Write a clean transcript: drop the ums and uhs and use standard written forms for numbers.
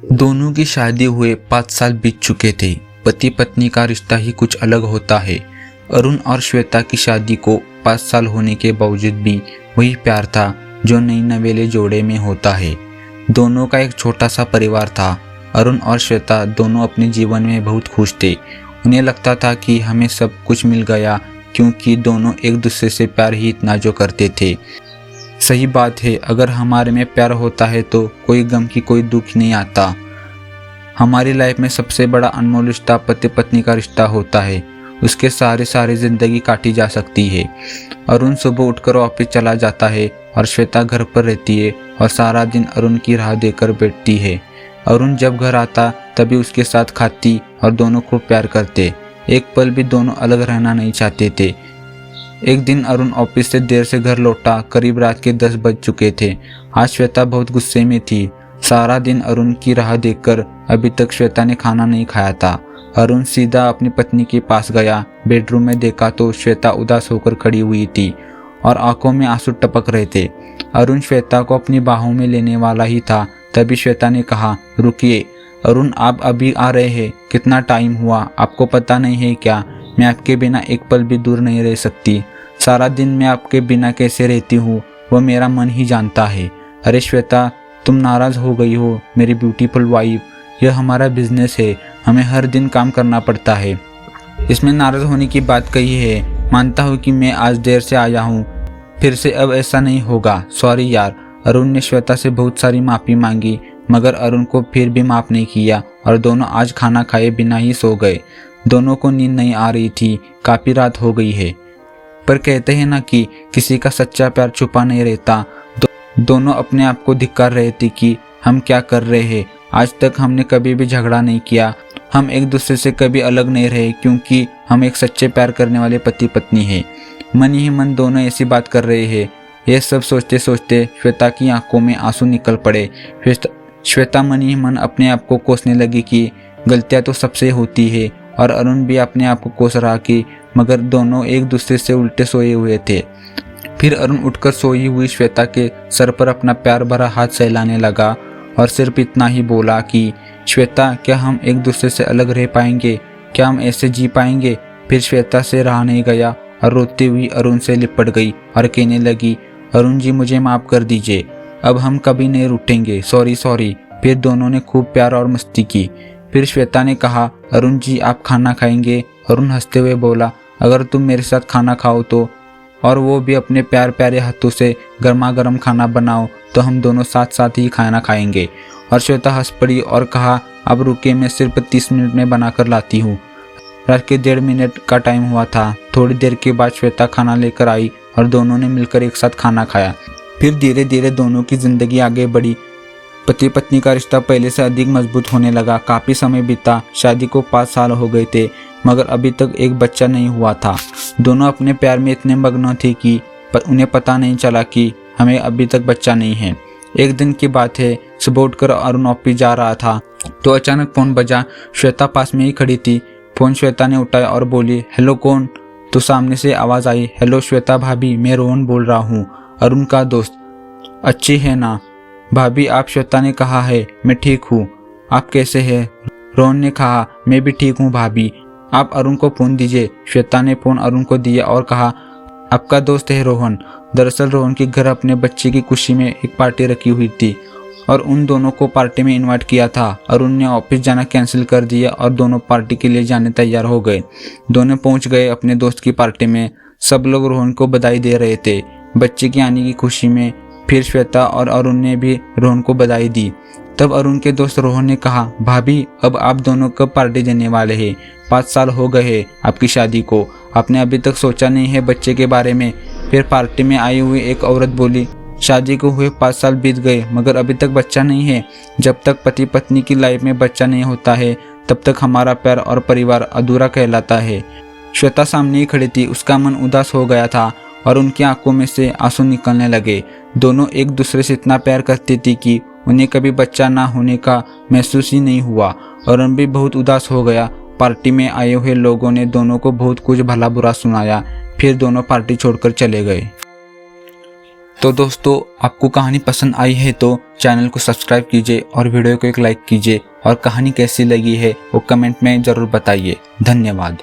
दोनों की शादी हुए 5 साल बीत चुके थे। पति पत्नी का रिश्ता ही कुछ अलग होता है। अरुण और श्वेता की शादी को 5 साल होने के बावजूद भी वही प्यार था जो नई नवेले जोड़े में होता है। दोनों का एक छोटा सा परिवार था। अरुण और श्वेता दोनों अपने जीवन में बहुत खुश थे। उन्हें लगता था कि हमें सब कुछ मिल गया, क्योंकि दोनों एक दूसरे से प्यार ही इतना जो करते थे। सही बात है, अगर हमारे में प्यार होता है तो कोई गम की कोई दुख नहीं आता। हमारी लाइफ में सबसे बड़ा अनमोल रिश्ता पति पत्नी का रिश्ता होता है। उसके सारी जिंदगी काटी जा सकती है। अरुण सुबह उठकर ऑफिस चला जाता है और श्वेता घर पर रहती है और सारा दिन अरुण की राह देकर बैठती है। अरुण जब घर आता तभी उसके साथ खाती और दोनों को प्यार करते। एक पल भी दोनों अलग रहना नहीं चाहते थे। एक दिन अरुण ऑफिस से देर से घर लौटा। करीब रात के 10 बज चुके थे। आज श्वेता बहुत गुस्से में थी। सारा दिन अरुण की राह देखकर अभी तक श्वेता ने खाना नहीं खाया था। अरुण सीधा अपनी पत्नी के पास गया। बेडरूम में देखा तो श्वेता उदास होकर खड़ी हुई थी और आंखों में आंसू टपक रहे थे। अरुण श्वेता को अपनी बाहों में लेने वाला ही था, तभी श्वेता ने कहा, रुकिए अरुण, आप अभी आ रहे हैं? कितना टाइम हुआ, आपको पता नहीं है क्या? मैं आपके बिना एक पल भी दूर नहीं रह सकती। सारा दिन मैं आपके बिना कैसे रहती हूँ वो मेरा मन ही जानता है। अरे श्वेता, तुम नाराज हो गई हो मेरी ब्यूटीफुल वाइफ। यह हमारा बिजनेस है, हमें हर दिन काम करना पड़ता है। इसमें नाराज होने की बात कही है। मानता हूँ कि मैं आज देर से आया हूँ, फिर से अब ऐसा नहीं होगा। सॉरी यार। अरुण ने श्वेता से बहुत सारी माफ़ी मांगी, मगर अरुण को फिर भी माफ़ नहीं किया और दोनों आज खाना खाए बिना ही सो गए। दोनों को नींद नहीं आ रही थी। काफ़ी रात हो गई है, पर कहते हैं ना कि किसी का सच्चा प्यार छुपा नहीं रहता। दोनों अपने आप को धिक्कार रहे थे कि हम क्या कर रहे हैं। आज तक हमने कभी भी झगड़ा नहीं किया। हम एक दूसरे से कभी अलग नहीं रहे, क्योंकि हम एक सच्चे प्यार करने वाले पति पत्नी हैं। मन ही मन दोनों ऐसी बात कर रहे हैं। यह सब सोचते सोचते श्वेता की आंखों में आंसू निकल पड़े। श्वेता मन ही मन अपने आप को कोसने लगी कि गलतियां तो सबसे होती है, और अरुण भी अपने आप को कोस रहा कि मगर दोनों एक दूसरे से उल्टे सोए हुए थे। फिर अरुण उठकर सोई हुई श्वेता के सर पर अपना प्यार भरा हाथ सहलाने लगा और सिर्फ इतना ही बोला कि श्वेता, क्या हम एक दूसरे से अलग रह पाएंगे? क्या हम ऐसे जी पाएंगे? फिर श्वेता से रहा नहीं गया और रोती हुई अरुण से लिपट गई और कहने लगी, अरुण जी, मुझे माफ़ कर दीजिए, अब हम कभी नहीं रूठेंगे। Sorry sorry. फिर दोनों ने खूब प्यार और मस्ती की। फिर श्वेता ने कहा, अरुण जी, आप खाना खाएंगे? अरुण हंसते हुए बोला, अगर तुम मेरे साथ खाना खाओ तो, और वो भी अपने प्यार प्यारे हाथों से गर्मा गर्म खाना बनाओ, तो हम दोनों साथ साथ ही खाना खाएंगे। और श्वेता हंस पड़ी और कहा, अब रुके, मैं सिर्फ 30 मिनट में बना कर लाती हूँ। रात के 1.5 मिनट का टाइम हुआ था। थोड़ी देर के बाद श्वेता खाना लेकर आई और दोनों ने मिलकर एक साथ खाना खाया। फिर धीरे धीरे दोनों की जिंदगी आगे बढ़ी। पति पत्नी का रिश्ता पहले से अधिक मजबूत होने लगा। काफ़ी समय बीता। शादी को 5 साल हो गए थे, मगर अभी तक एक बच्चा नहीं हुआ था। दोनों अपने प्यार में इतने मग्न थे कि उन्हें पता नहीं चला कि हमें अभी तक बच्चा नहीं है। एक दिन की बात है, सुबह उठकर अरुण ऑफिस जा रहा था तो अचानक फ़ोन बजा। श्वेता पास में ही खड़ी थी। फ़ोन श्वेता ने उठाया और बोली, हेलो, कौन? तो सामने से आवाज़ आई, हेलो श्वेता भाभी, मैं रोहन बोल रहा हूँ, अरुण का दोस्त। अच्छी है ना भाभी आप? श्वेता ने कहा है, मैं ठीक हूँ, आप कैसे हैं? रोहन ने कहा, मैं भी ठीक हूँ भाभी, आप अरुण को फ़ोन दीजिए। श्वेता ने फ़ोन अरुण को दिया और कहा, आपका दोस्त है रोहन। दरअसल रोहन के घर अपने बच्चे की खुशी में एक पार्टी रखी हुई थी और उन दोनों को पार्टी में इनवाइट किया था। अरुण ने ऑफिस जाना कैंसिल कर दिया और दोनों पार्टी के लिए जाने तैयार हो गए। दोनों पहुंच गए अपने दोस्त की पार्टी में। सब लोग रोहन को बधाई दे रहे थे बच्चे के आने की खुशी में। फिर श्वेता और अरुण ने भी रोहन को बधाई दी। तब अरुण के दोस्त रोहन ने कहा, भाभी अब आप दोनों कब पार्टी देने वाले हैं? 5 साल हो गए हैं आपकी शादी को, आपने अभी तक सोचा नहीं है बच्चे के बारे में? फिर पार्टी में आई हुई एक औरत बोली, शादी को हुए 5 साल बीत गए मगर अभी तक बच्चा नहीं है। जब तक पति पत्नी की लाइफ में बच्चा नहीं होता है तब तक हमारा प्यार और परिवार अधूरा कहलाता है। श्वेता सामने ही खड़ी थी। उसका मन उदास हो गया था और उनकी आंखों में से आंसू निकलने लगे। दोनों एक दूसरे से इतना प्यार करती थी कि उन्हें कभी बच्चा ना होने का महसूस ही नहीं हुआ। और भी बहुत उदास हो गया। पार्टी में आए हुए लोगों ने दोनों को बहुत कुछ भला बुरा सुनाया। फिर दोनों पार्टी छोड़कर चले गए। तो दोस्तों, आपको कहानी पसंद आई है तो चैनल को सब्सक्राइब कीजिए और वीडियो को एक लाइक कीजिए और कहानी कैसी लगी है वो कमेंट में ज़रूर बताइए। धन्यवाद।